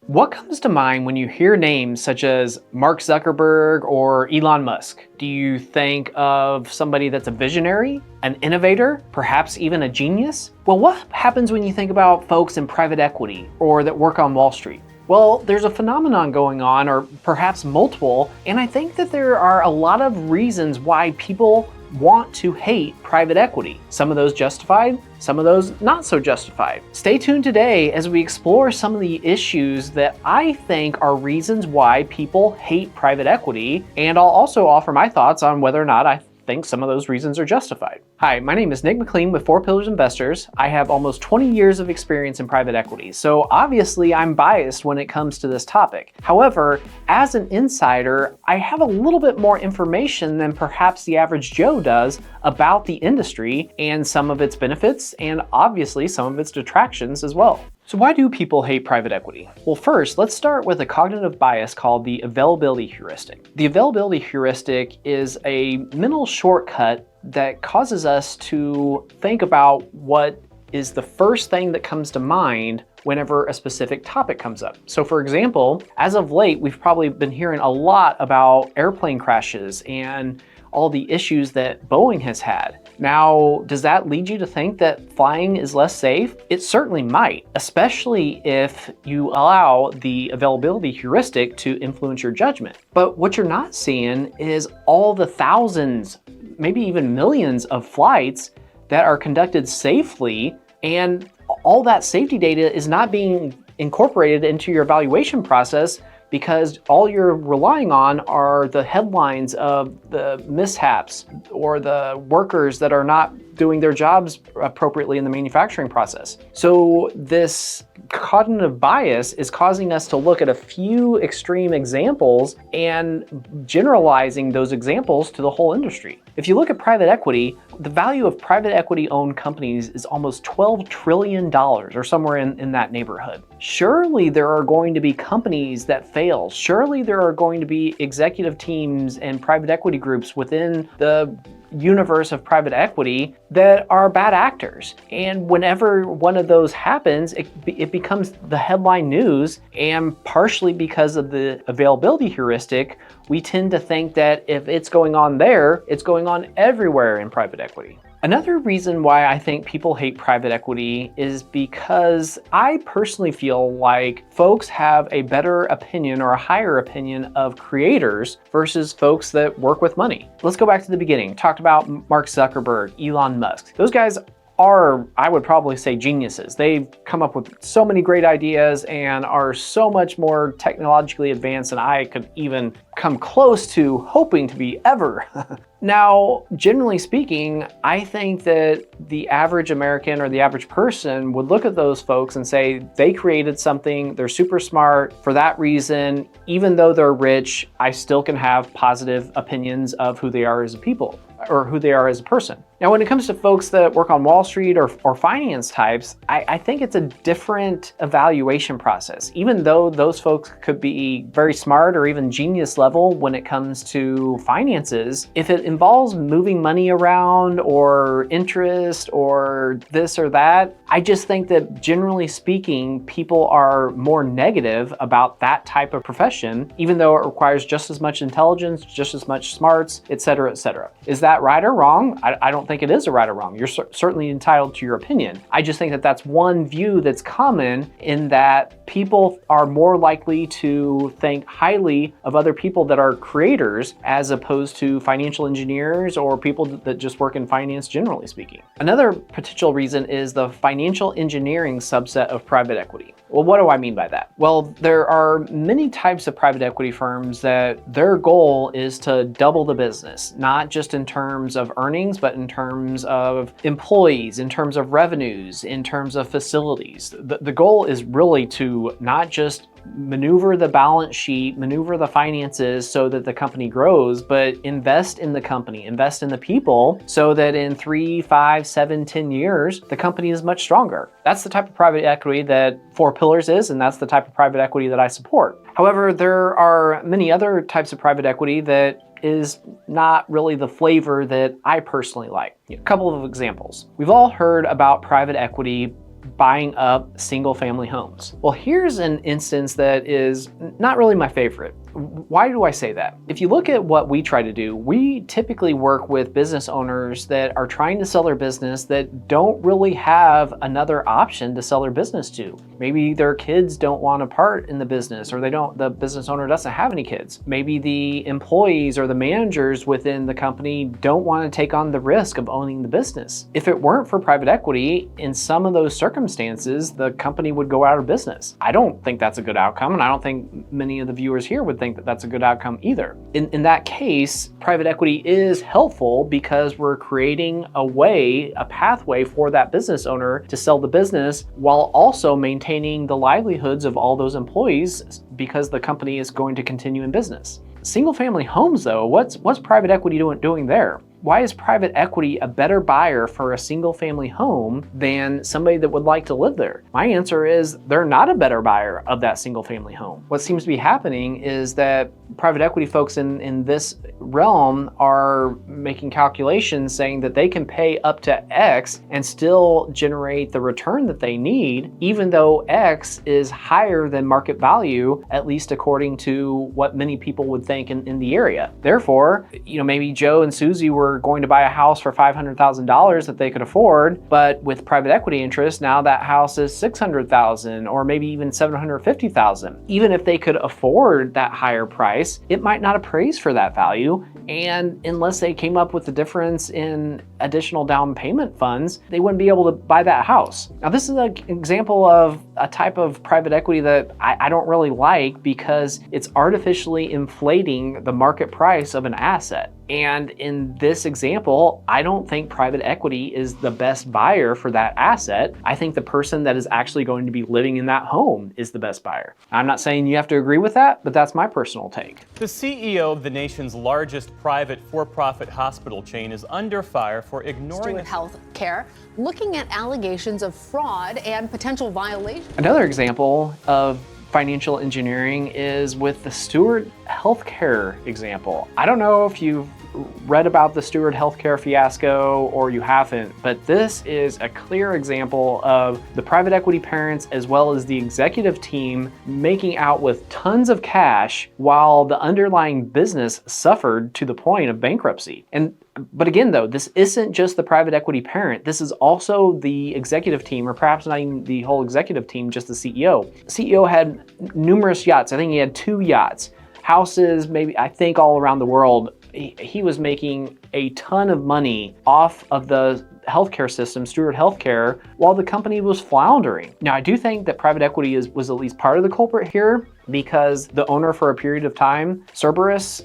What comes to mind when you hear names such as Mark Zuckerberg or Elon Musk? Do you think of somebody that's a visionary, an innovator, perhaps even a genius? Well, what happens when you think about folks in private equity or that work on Wall Street? Well, there's a phenomenon going on, or perhaps multiple, and I think that there are a lot of reasons why people want to hate private equity. Some of those justified, some of those not so justified. Stay tuned today as we explore some of the issues that I think are reasons why people hate private equity, and I'll also offer my thoughts on whether or not I think some of those reasons are justified. Hi, my name is Nick McLean with Four Pillars Investors. I have almost 20 years of experience in private equity, so obviously I'm biased when it comes to this topic. However, as an insider, I have a little bit more information than perhaps the average Joe does about the industry and some of its benefits and obviously some of its detractions as well. So why do people hate private equity? Well, first, let's start with a cognitive bias called the availability heuristic. The availability heuristic is a mental shortcut that causes us to think about what is the first thing that comes to mind whenever a specific topic comes up. So for example, as of late, we've probably been hearing a lot about airplane crashes and all the issues that Boeing has had. Now, does that lead you to think that flying is less safe? It certainly might, especially if you allow the availability heuristic to influence your judgment. But what you're not seeing is all the thousands, maybe even millions of flights that are conducted safely, and all that safety data is not being incorporated into your evaluation process because all you're relying on are the headlines of the mishaps or the workers that are not doing their jobs appropriately in the manufacturing process. So this cognitive bias is causing us to look at a few extreme examples and generalizing those examples to the whole industry. If you look at private equity, the value of private equity owned companies is almost $12 trillion or somewhere in that neighborhood. Surely there are going to be companies that fail. Surely there are going to be executive teams and private equity groups within the universe of private equity that are bad actors. And whenever one of those happens, it becomes the headline news, and partially because of the availability heuristic, we tend to think that if it's going on there, it's going on everywhere in private equity. Another reason why I think people hate private equity is because I personally feel like folks have a better opinion or a higher opinion of creators versus folks that work with money. Let's go back to the beginning. Talked about Mark Zuckerberg, Elon Musk. Those guys are, I would probably say, geniuses. They've come up with so many great ideas and are so much more technologically advanced than I could even come close to hoping to be ever. Now, generally speaking, I think that the average American or the average person would look at those folks and say, they created something, they're super smart. For that reason, even though they're rich, I still can have positive opinions of who they are as a people or who they are as a person. Now, when it comes to folks that work on Wall Street or finance types, I think it's a different evaluation process. Even though those folks could be very smart or even genius level when it comes to finances, if it involves moving money around or interest or this or that, I just think that generally speaking, people are more negative about that type of profession, even though it requires just as much intelligence, just as much smarts, et cetera, et cetera. Is that right or wrong? I don't think it is a right or wrong. You're certainly entitled to your opinion. I just think that that's one view that's common, in that people are more likely to think highly of other people that are creators as opposed to financial engineers or people that just work in finance, generally speaking. Another potential reason is the financial engineering subset of private equity. Well, what do I mean by that? Well, there are many types of private equity firms that their goal is to double the business, not just in terms of earnings, but in terms of employees, in terms of revenues, in terms of facilities. The goal is really to not just maneuver the balance sheet, maneuver the finances so that the company grows, but invest in the company, invest in the people so that in 3, 5, 7, 10 years, the company is much stronger. That's the type of private equity that Four Pillars is, and that's the type of private equity that I support. However, there are many other types of private equity that is not really the flavor that I personally like. A couple of examples. We've all heard about private equity buying up single family homes. Well, here's an instance that is not really my favorite. Why do I say that? If you look at what we try to do, we typically work with business owners that are trying to sell their business that don't really have another option to sell their business to. Maybe their kids don't want a part in the business, or the business owner doesn't have any kids. Maybe the employees or the managers within the company don't want to take on the risk of owning the business. If it weren't for private equity, in some of those circumstances, the company would go out of business. I don't think that's a good outcome, and I don't think many of the viewers here would think that that's a good outcome either. In that case, private equity is helpful because we're creating a pathway for that business owner to sell the business while also maintaining the livelihoods of all those employees because the company is going to continue in business. Single family homes though, what's private equity doing there? Why is private equity a better buyer for a single family home than somebody that would like to live there? My answer is they're not a better buyer of that single family home. What seems to be happening is that private equity folks in this realm are making calculations saying that they can pay up to X and still generate the return that they need, even though X is higher than market value, at least according to what many people would think in the area. Therefore, maybe Joe and Susie were going to buy a house for $500,000 that they could afford, but with private equity interest, now that house is $600,000 or maybe even $750,000. Even if they could afford that higher price, it might not appraise for that value, and unless they came up with the difference in additional down payment funds, they wouldn't be able to buy that house. Now, this is an example of a type of private equity that I don't really like because it's artificially inflating the market price of an asset. And in this example, I don't think private equity is the best buyer for that asset. I think the person that is actually going to be living in that home is the best buyer. I'm not saying you have to agree with that, but that's my personal take. The CEO of the nation's largest private for-profit hospital chain is under fire for ignoring Steward Health care, looking at allegations of fraud and potential violations. Another example of financial engineering is with the Steward Healthcare example. I don't know if you've read about the Steward Healthcare fiasco or you haven't, but this is a clear example of the private equity parents as well as the executive team making out with tons of cash while the underlying business suffered to the point of bankruptcy. But again, though, this isn't just the private equity parent. This is also the executive team, or perhaps not even the whole executive team, just the CEO. CEO had numerous yachts. I think he had 2 yachts, houses, maybe, I think all around the world. He was making a ton of money off of the healthcare system, Steward Healthcare, while the company was floundering. Now, I do think that private equity was at least part of the culprit here, because the owner for a period of time, Cerberus,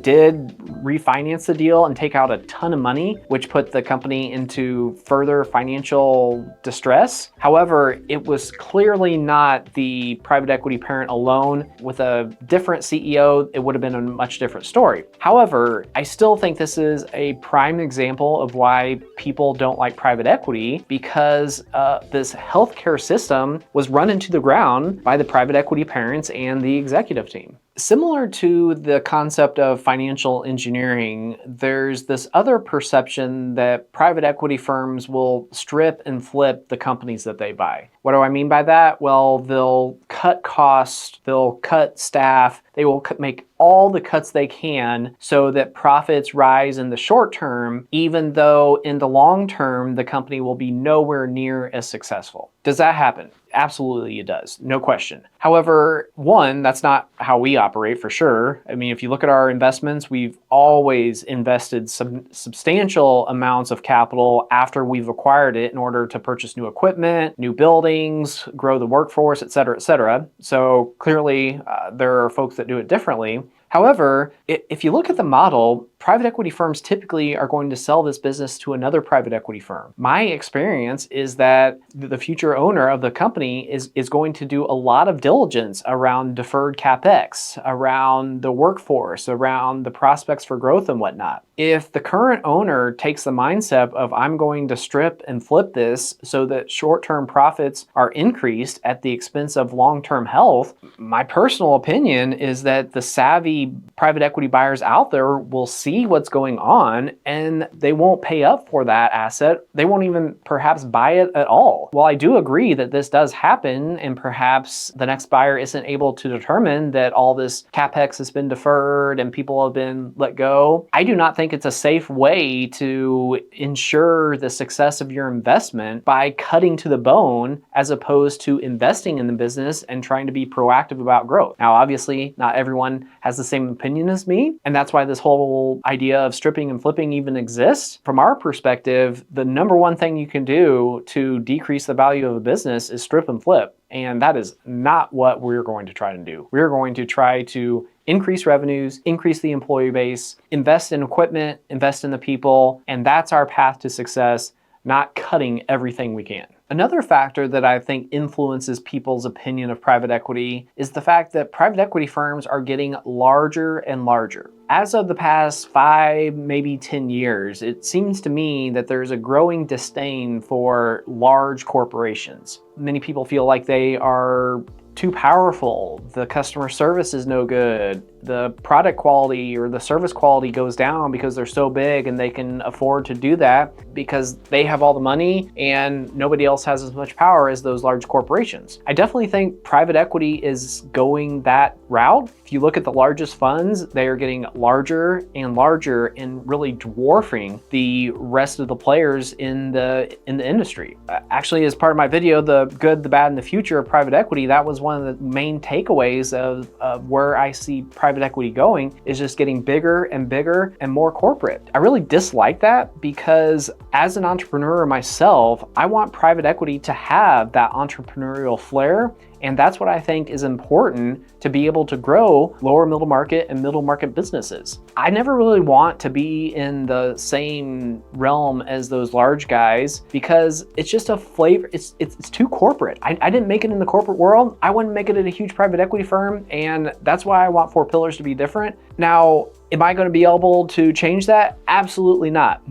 did refinance the deal and take out a ton of money, which put the company into further financial distress. However, it was clearly not the private equity parent alone. With a different CEO, it would have been a much different story. However, I still think this is a prime example of why people don't like private equity, because this healthcare system was run into the ground by the private equity parents and the executive team. Similar to the concept of financial engineering, there's this other perception that private equity firms will strip and flip the companies that they buy. What do I mean by that? Well, they'll cut costs, they'll cut staff, they will make all the cuts they can so that profits rise in the short term, even though in the long term, the company will be nowhere near as successful. Does that happen? Absolutely it does, no question. However, one, that's not how we operate for sure. I mean, if you look at our investments, we've always invested some substantial amounts of capital after we've acquired it in order to purchase new equipment, new buildings, grow the workforce, et cetera, et cetera. So clearly there are folks that do it differently. However, if you look at the model, private equity firms typically are going to sell this business to another private equity firm. My experience is that the future owner of the company is going to do a lot of diligence around deferred CapEx, around the workforce, around the prospects for growth and whatnot. If the current owner takes the mindset of I'm going to strip and flip this so that short-term profits are increased at the expense of long-term health, my personal opinion is that the savvy the private equity buyers out there will see what's going on and they won't pay up for that asset. They won't even perhaps buy it at all. While I do agree that this does happen and perhaps the next buyer isn't able to determine that all this CapEx has been deferred and people have been let go, I do not think it's a safe way to ensure the success of your investment by cutting to the bone as opposed to investing in the business and trying to be proactive about growth. Now, obviously, not everyone has the same opinion as me, and that's why this whole idea of stripping and flipping even exists. From our perspective, the number one thing you can do to decrease the value of a business is strip and flip. And that is not what we're going to try to do. We're going to try to increase revenues, increase the employee base, invest in equipment, invest in the people, and that's our path to success, not cutting everything we can. Another factor that I think influences people's opinion of private equity is the fact that private equity firms are getting larger and larger. As of the past 5, maybe 10 years, it seems to me that there's a growing disdain for large corporations. Many people feel like they are too powerful, the customer service is no good, the product quality or the service quality goes down because they're so big and they can afford to do that because they have all the money and nobody else has as much power as those large corporations. I definitely think private equity is going that route. If you look at the largest funds, they are getting larger and larger and really dwarfing the rest of the players in the industry. Actually, as part of my video, The Good, the Bad, and the Future of Private Equity, that was one of the main takeaways of where I see private equity going, is just getting bigger and bigger and more corporate. I really dislike that because as an entrepreneur myself, I want private equity to have that entrepreneurial flair. And that's what I think is important to be able to grow lower middle market and middle market businesses. I never really want to be in the same realm as those large guys because it's just a flavor, it's too corporate. I didn't make it in the corporate world. I wouldn't make it at a huge private equity firm. And that's why I want 4 pillars to be different. Now, am I going to be able to change that? Absolutely not.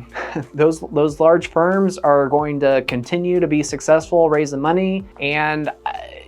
Those large firms are going to continue to be successful, raise the money, and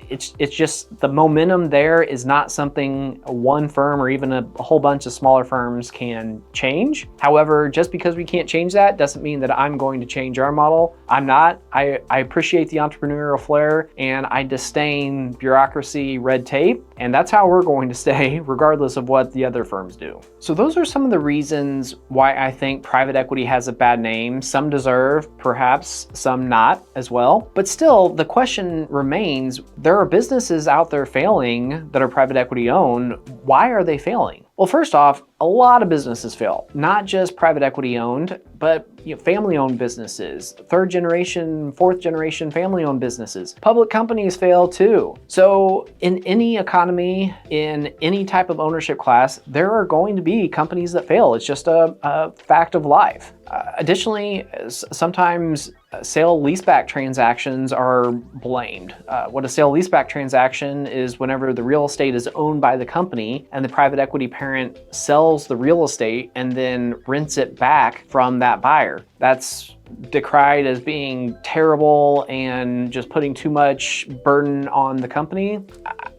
it's just the momentum there is not something one firm or even a whole bunch of smaller firms can change. However, just because we can't change that doesn't mean that I'm going to change our model. I'm not. I appreciate the entrepreneurial flair and I disdain bureaucracy, red tape, and that's how we're going to stay regardless of what the other firms do. So those are some of the reasons why I think private equity has a bad name. Some deserve, perhaps some not as well. But still, the question remains, there are businesses out there failing that are private equity owned. Why are they failing? Well, first off, a lot of businesses fail, not just private equity owned, but family owned businesses, 3rd generation, 4th generation family owned businesses. Public companies fail too. So in any economy, in any type of ownership class, there are going to be companies that fail. It's just a fact of life. Additionally, sometimes sale leaseback transactions are blamed. What a sale leaseback transaction is whenever the real estate is owned by the company and the private equity parent sells the real estate and then rents it back from that buyer. That's decried as being terrible and just putting too much burden on the company.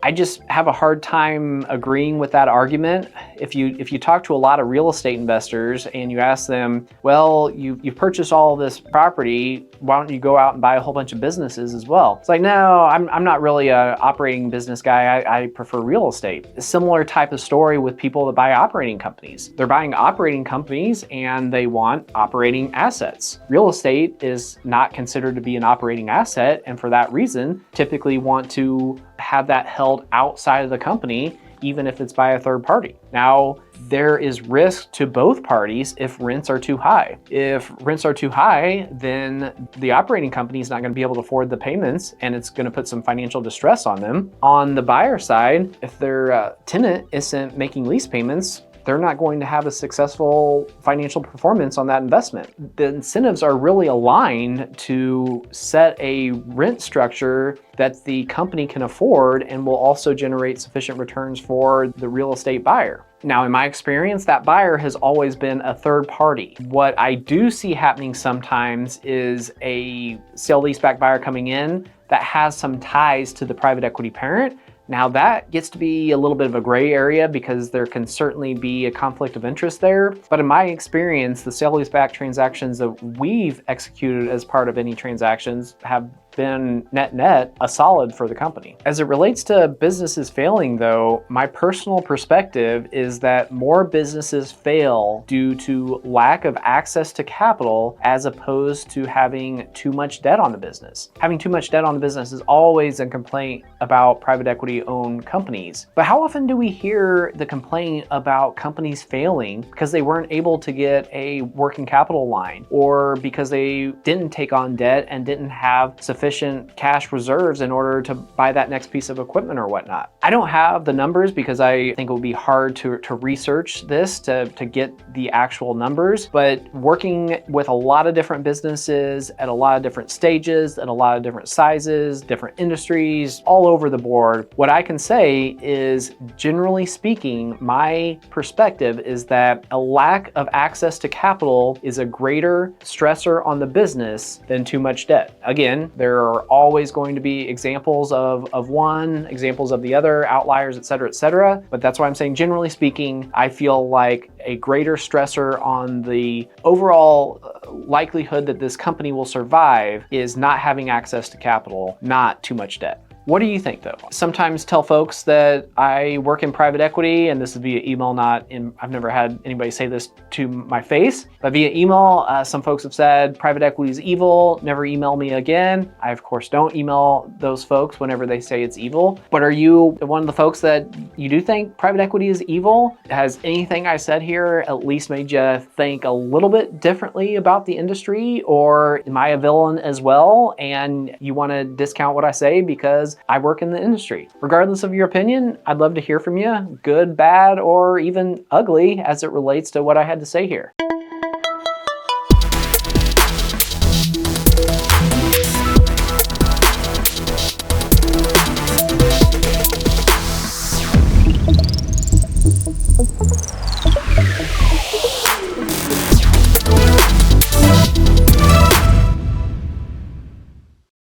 I just have a hard time agreeing with that argument. If you talk to a lot of real estate investors and you ask them, well, you've purchased all of this property, why don't you go out and buy a whole bunch of businesses as well? It's like, no, I'm not really an operating business guy. I prefer real estate. A similar type of story with people that buy operating companies. They're buying operating companies and they want operating assets. Real estate is not considered to be an operating asset, and for that reason, typically want to have that held outside of the company, even if it's by a third party. Now, there is risk to both parties if rents are too high. If rents are too high, then the operating company is not going to be able to afford the payments and it's going to put some financial distress on them. On the buyer side, if their tenant isn't making lease payments, they're not going to have a successful financial performance on that investment. The incentives are really aligned to set a rent structure that the company can afford and will also generate sufficient returns for the real estate buyer. Now, in my experience, that buyer has always been a third party. What I do see happening sometimes is a sale leaseback buyer coming in that has some ties to the private equity parent Now that gets to be a little bit of a gray area because there can certainly be a conflict of interest there. But in my experience, the sale-leaseback transactions that we've executed as part of any transactions have been net a solid for the company. As it relates to businesses failing though, my personal perspective is that more businesses fail due to lack of access to capital as opposed to having too much debt on the business. Having too much debt on the business is always a complaint about private equity owned companies. But how often do we hear the complaint about companies failing because they weren't able to get a working capital line or because they didn't take on debt and didn't have sufficient cash reserves in order to buy that next piece of equipment or whatnot? I don't have the numbers because I think it would be hard to research this to get the actual numbers, but working with a lot of different businesses at a lot of different stages, at a lot of different sizes, different industries, all over the board, what I can say is, generally speaking, my perspective is that a lack of access to capital is a greater stressor on the business than too much debt. Again, there are always going to be examples of one, examples of the other, outliers, et cetera, but that's why I'm saying, generally speaking, I feel like a greater stressor on the overall likelihood that this company will survive is not having access to capital, not too much debt. What do you think though? Sometimes tell folks that I work in private equity, and this is via email, I've never had anybody say this to my face, but via email, some folks have said private equity is evil, never email me again. I of course don't email those folks whenever they say it's evil, but are you one of the folks that you do think private equity is evil? Has anything I said here at least made you think a little bit differently about the industry, or am I a villain as well and you want to discount what I say because I work in the industry? Regardless of your opinion, I'd love to hear from you, good, bad, or even ugly as it relates to what I had to say here.